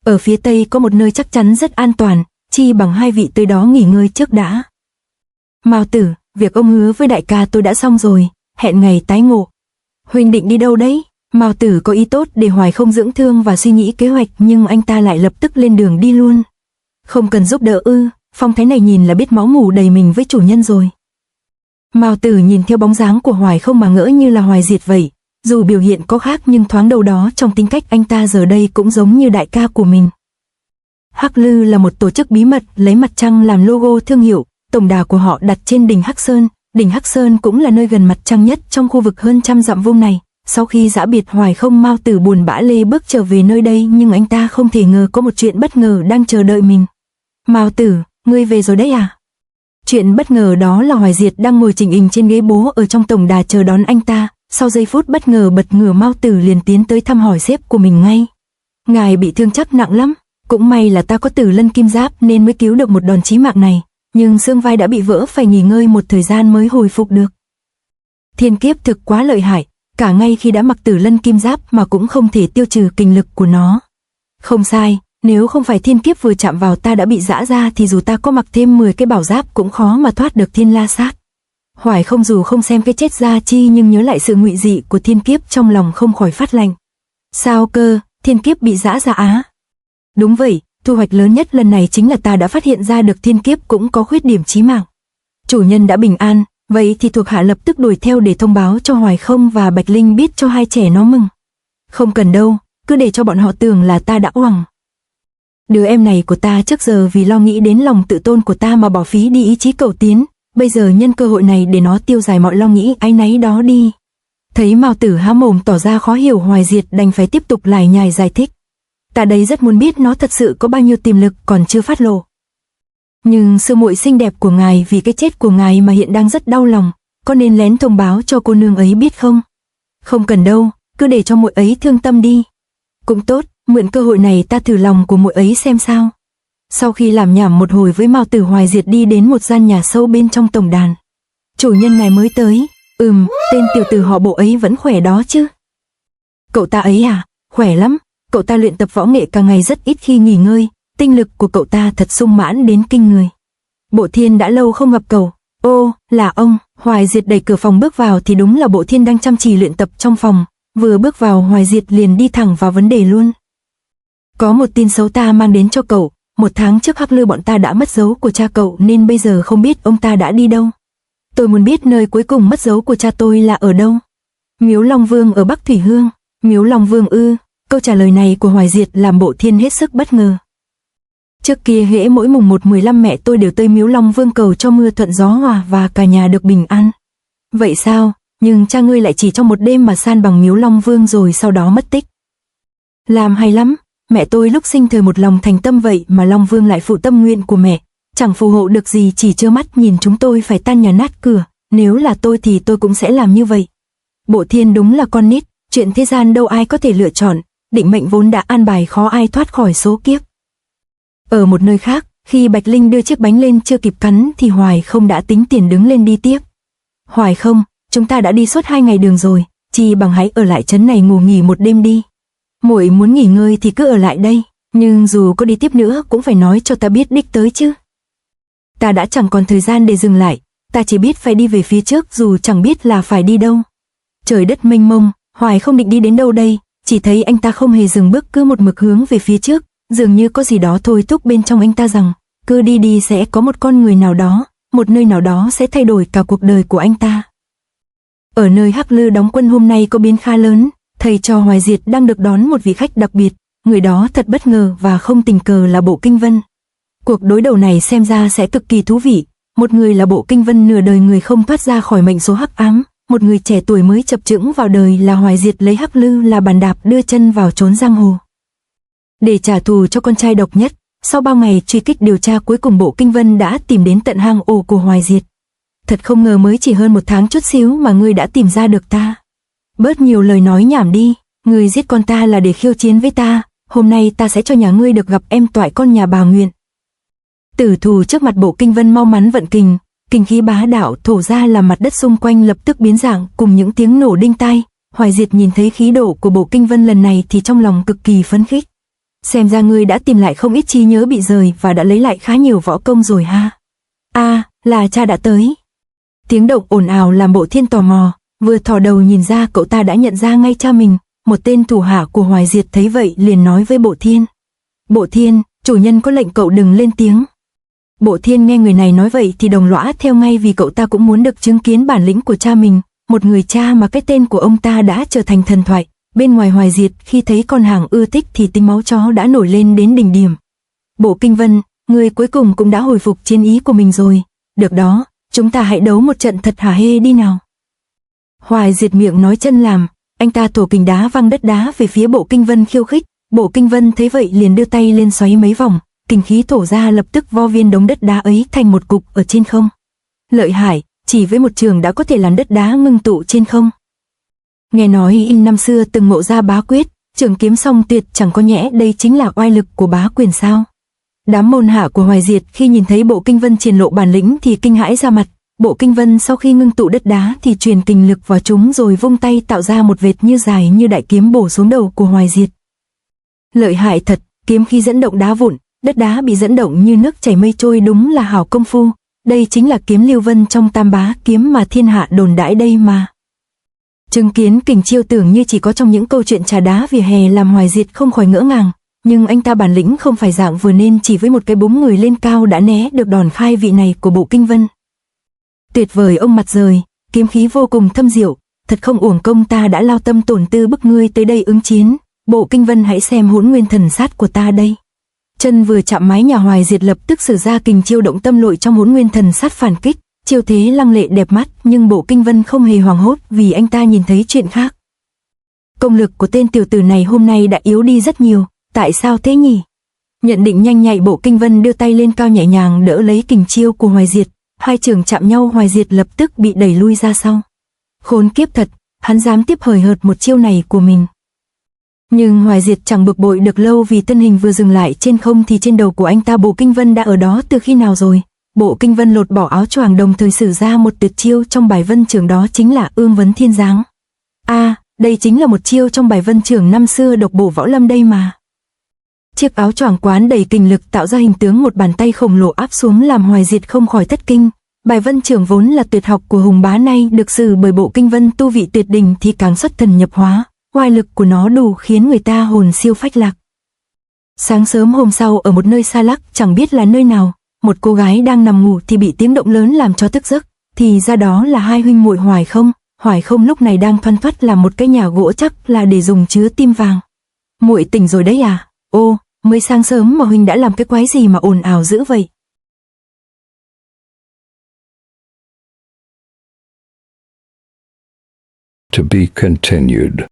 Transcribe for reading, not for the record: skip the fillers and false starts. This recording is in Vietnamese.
Ở phía tây có một nơi chắc chắn rất an toàn, chi bằng hai vị tới đó nghỉ ngơi trước đã. Mao Tử, việc ông hứa với đại ca tôi đã xong rồi, hẹn ngày tái ngộ. Huynh định đi đâu đấy? Mao Tử có ý tốt để Hoài không dưỡng thương và suy nghĩ kế hoạch, nhưng anh ta lại lập tức lên đường đi luôn. Không cần giúp đỡ ư? Phong thái này nhìn là biết máu mủ đầy mình với chủ nhân rồi. Mao Tử nhìn theo bóng dáng của Hoài không mà ngỡ như là Hoài Diệt vậy. Dù biểu hiện có khác nhưng thoáng đâu đó trong tính cách anh ta giờ đây cũng giống như đại ca của mình. Hắc Lư là một tổ chức bí mật lấy mặt trăng làm logo thương hiệu, tổng đà của họ đặt trên đỉnh Hắc Sơn. Đỉnh Hắc Sơn cũng là nơi gần mặt trăng nhất trong khu vực hơn 100 dặm vuông này. Sau khi giã biệt Hoài không, Mao Tử buồn bã lê bước trở về nơi đây, nhưng anh ta không thể ngờ có một chuyện bất ngờ đang chờ đợi mình. Mao Tử, ngươi về rồi đấy à? Chuyện bất ngờ đó là Hoài Diệt đang ngồi chỉnh hình trên ghế bố ở trong tổng đà chờ đón anh ta. Sau giây phút bất ngờ bật ngửa, Mao Tử liền tiến tới thăm hỏi sếp của mình ngay. Ngài bị thương chắc nặng lắm. Cũng may là ta có Tử Lân Kim Giáp nên mới cứu được một đòn chí mạng này. Nhưng xương vai đã bị vỡ, phải nghỉ ngơi một thời gian mới hồi phục được. Thiên kiếp thực quá lợi hại. Cả ngay khi đã mặc Tử Lân Kim Giáp mà cũng không thể tiêu trừ kình lực của nó. Không sai, nếu không phải thiên kiếp vừa chạm vào ta đã bị giã ra thì dù ta có mặc thêm 10 cái bảo giáp cũng khó mà thoát được thiên la sát. Hoài không dù không xem cái chết ra chi nhưng nhớ lại sự ngụy dị của thiên kiếp trong lòng không khỏi phát lạnh. Sao cơ, thiên kiếp bị giã ra á? Đúng vậy, thu hoạch lớn nhất lần này chính là ta đã phát hiện ra được thiên kiếp cũng có khuyết điểm chí mạng. Chủ nhân đã bình an, vậy thì thuộc hạ lập tức đuổi theo để thông báo cho Hoài không và Bạch Linh biết cho hai trẻ nó mừng. Không cần đâu, cứ để cho bọn họ tưởng là ta đã oằng. Đứa em này của ta trước giờ vì lo nghĩ đến lòng tự tôn của ta mà bỏ phí đi ý chí cầu tiến, bây giờ nhân cơ hội này để nó tiêu giải mọi lo nghĩ áy náy đó đi. Thấy Mao Tử há mồm tỏ ra khó hiểu, Hoài Diệt đành phải tiếp tục lải nhải giải thích. Ta đây rất muốn biết nó thật sự có bao nhiêu tiềm lực còn chưa phát lộ. Nhưng sư muội xinh đẹp của ngài vì cái chết của ngài mà hiện đang rất đau lòng, có nên lén thông báo cho cô nương ấy biết không? Không cần đâu, cứ để cho muội ấy thương tâm đi. Cũng tốt, mượn cơ hội này ta thử lòng của muội ấy xem sao. Sau khi làm nhảm một hồi với Mao Tử, Hoài Diệt đi đến một gian nhà sâu bên trong tổng đàn. Chủ nhân ngài mới tới. Tên tiểu tử họ Bộ ấy vẫn khỏe đó chứ? Cậu ta ấy à? Khỏe lắm. Cậu ta luyện tập võ nghệ cả ngày rất ít khi nghỉ ngơi. Tinh lực của cậu ta thật sung mãn đến kinh người. Bộ Thiên đã lâu không gặp cậu. Ô, là ông. Hoài Diệt đẩy cửa phòng bước vào thì đúng là Bộ Thiên đang chăm chỉ luyện tập trong phòng. Vừa bước vào, Hoài Diệt liền đi thẳng vào vấn đề luôn. Có một tin xấu ta mang đến cho cậu. 1 tháng trước Hắc Lư bọn ta đã mất dấu của cha cậu nên bây giờ không biết ông ta đã đi đâu. Tôi muốn biết nơi cuối cùng mất dấu của cha tôi là ở đâu. Miếu Long Vương ở Bắc Thủy Hương. Miếu Long Vương ư? Câu trả lời này của Hoài Diệt làm Bộ Thiên hết sức bất ngờ. Trước kia hễ mỗi mùng 1/15 mẹ tôi đều tới Miếu Long Vương cầu cho mưa thuận gió hòa và cả nhà được bình an. Vậy sao? Nhưng cha ngươi lại chỉ trong một đêm mà san bằng Miếu Long Vương rồi sau đó mất tích. Làm hay lắm. Mẹ tôi lúc sinh thời một lòng thành tâm vậy mà Long Vương lại phụ tâm nguyện của mẹ. Chẳng phù hộ được gì, chỉ trơ mắt nhìn chúng tôi phải tan nhà nát cửa. Nếu là tôi thì tôi cũng sẽ làm như vậy. Bộ Thiên đúng là con nít. Chuyện thế gian đâu ai có thể lựa chọn. Định mệnh vốn đã an bài, khó ai thoát khỏi số kiếp. Ở một nơi khác, khi Bạch Linh đưa chiếc bánh lên chưa kịp cắn thì Hoài không đã tính tiền đứng lên đi tiếp. Hoài không, chúng ta đã đi suốt 2 ngày đường rồi, chi bằng hãy ở lại trấn này ngủ nghỉ một đêm đi. Muội muốn nghỉ ngơi thì cứ ở lại đây, nhưng dù có đi tiếp nữa cũng phải nói cho ta biết đích tới chứ. Ta đã chẳng còn thời gian để dừng lại, ta chỉ biết phải đi về phía trước dù chẳng biết là phải đi đâu. Trời đất mênh mông, Hoài không định đi đến đâu đây, chỉ thấy anh ta không hề dừng bước, cứ một mực hướng về phía trước, dường như có gì đó thôi thúc bên trong anh ta rằng, cứ đi đi sẽ có một con người nào đó, một nơi nào đó sẽ thay đổi cả cuộc đời của anh ta. Ở nơi Hắc Lư đóng quân hôm nay có biến khá lớn, thầy trò Hoài Diệt đang được đón một vị khách đặc biệt, người đó thật bất ngờ và không tình cờ là Bộ Kinh Vân. Cuộc đối đầu này xem ra sẽ cực kỳ thú vị, một người là Bộ Kinh Vân nửa đời người không thoát ra khỏi mệnh số hắc ám, một người trẻ tuổi mới chập chững vào đời là Hoài Diệt lấy Hắc Lư là bàn đạp đưa chân vào chốn giang hồ. Để trả thù cho con trai độc nhất, sau bao ngày truy kích điều tra cuối cùng Bộ Kinh Vân đã tìm đến tận hang ổ của Hoài Diệt. Thật không ngờ mới chỉ hơn 1 tháng chút xíu mà ngươi đã tìm ra được ta. Bớt nhiều lời nói nhảm đi, ngươi giết con ta là để khiêu chiến với ta, hôm nay ta sẽ cho nhà ngươi được gặp em toại con nhà bà Nguyện. Tử thủ trước mặt Bộ Kinh Vân mau mắn vận kình, kinh khí bá đạo thổ ra làm mặt đất xung quanh lập tức biến dạng cùng những tiếng nổ đinh tai. Hoài Diệt nhìn thấy khí độ của Bộ Kinh Vân lần này thì trong lòng cực kỳ phấn khích. Xem ra ngươi đã tìm lại không ít trí nhớ bị rời và đã lấy lại khá nhiều võ công rồi ha. Là cha đã tới. Tiếng động ồn ào làm Bộ Thiên tò mò, vừa thò đầu nhìn ra cậu ta đã nhận ra ngay cha mình, một tên thủ hạ của Hoài Diệt thấy vậy liền nói với Bộ Thiên. Bộ Thiên, chủ nhân có lệnh cậu đừng lên tiếng. Bộ Thiên nghe người này nói vậy thì đồng lõa theo ngay vì cậu ta cũng muốn được chứng kiến bản lĩnh của cha mình, một người cha mà cái tên của ông ta đã trở thành thần thoại. Bên ngoài Hoài Diệt khi thấy con hàng ưa thích thì tính máu chó đã nổi lên đến đỉnh điểm. Bộ Kinh Vân, người cuối cùng cũng đã hồi phục chiến ý của mình rồi. Được đó, chúng ta hãy đấu một trận thật hả hê đi nào. Hoài Diệt miệng nói chân làm, anh ta thổ kình đá văng đất đá về phía Bộ Kinh Vân khiêu khích. Bộ Kinh Vân thấy vậy liền đưa tay lên xoáy mấy vòng, kình khí thổ ra lập tức vo viên đống đất đá ấy thành một cục ở trên không. Lợi hại, chỉ với một trường đã có thể làm đất đá ngưng tụ trên không. Nghe nói in năm xưa từng ngộ ra bá quyết, trường kiếm song tuyệt, chẳng có nhẽ đây chính là oai lực của bá quyền sao? Đám môn hạ của Hoài Diệt khi nhìn thấy Bộ Kinh Vân triển lộ bản lĩnh thì kinh hãi ra mặt. Bộ Kinh Vân sau khi ngưng tụ đất đá thì truyền kình lực vào chúng rồi vung tay tạo ra một vệt như dài như đại kiếm bổ xuống đầu của Hoài Diệt. Lợi hại thật, kiếm khí dẫn động đá vụn, đất đá bị dẫn động như nước chảy mây trôi, đúng là hảo công phu. Đây chính là kiếm Lưu Vân trong Tam Bá kiếm mà thiên hạ đồn đãi đây mà. Chứng kiến kình chiêu tưởng như chỉ có trong những câu chuyện trà đá vỉa hè làm Hoài Diệt không khỏi ngỡ ngàng, nhưng anh ta bản lĩnh không phải dạng vừa nên chỉ với một cái búng người lên cao đã né được đòn khai vị này của Bộ Kinh Vân. Tuyệt vời ông mặt rời, kiếm khí vô cùng thâm diệu, thật không uổng công ta đã lao tâm tổn tư bức ngươi tới đây ứng chiến. Bộ Kinh Vân hãy xem Hỗn Nguyên Thần Sát của ta đây. Chân vừa chạm mái nhà Hoài Diệt lập tức sử ra kình chiêu động tâm lội trong Hỗn Nguyên Thần Sát phản kích, chiêu thế lăng lệ đẹp mắt, nhưng Bộ Kinh Vân không hề hoảng hốt vì anh ta nhìn thấy chuyện khác. Công lực của tên tiểu tử này hôm nay đã yếu đi rất nhiều, tại sao thế nhỉ? Nhận định nhanh nhạy, Bộ Kinh Vân đưa tay lên cao nhẹ nhàng đỡ lấy kình chiêu của Hoài Diệt, hai trường chạm nhau, Hoài Diệt lập tức bị đẩy lui ra sau. Khốn kiếp thật, hắn dám tiếp hời hợt một chiêu này của mình. Nhưng Hoài Diệt chẳng bực bội được lâu vì thân hình vừa dừng lại trên không thì trên đầu của anh ta Bộ Kinh Vân đã ở đó từ khi nào rồi. Bộ Kinh Vân lột bỏ áo choàng đồng thời sử ra một tuyệt chiêu trong bài vân trưởng, đó chính là Ương Vấn Thiên Giáng. Đây chính là một chiêu trong bài vân trưởng năm xưa độc bộ võ lâm đây mà. Chiếc áo choàng quán đầy kình lực tạo ra hình tướng một bàn tay khổng lồ áp xuống làm Hoài Diệt không khỏi thất kinh. Bài vân trưởng vốn là tuyệt học của Hùng Bá, nay được sử bởi Bộ Kinh Vân tu vị tuyệt đỉnh thì càng xuất thần nhập hóa, oai lực của nó đủ khiến người ta hồn siêu phách lạc. Sáng sớm hôm sau, ở một nơi xa lắc chẳng biết là nơi nào, một cô gái đang nằm ngủ thì bị tiếng động lớn làm cho thức giấc, thì ra đó là hai huynh muội Hoài Không lúc này đang thoăn thoắt làm một cái nhà gỗ chắc là để dùng chứa tim vàng. Muội tỉnh rồi đấy à? Ô, mới sáng sớm mà huynh đã làm cái quái gì mà ồn ào dữ vậy? To be continued.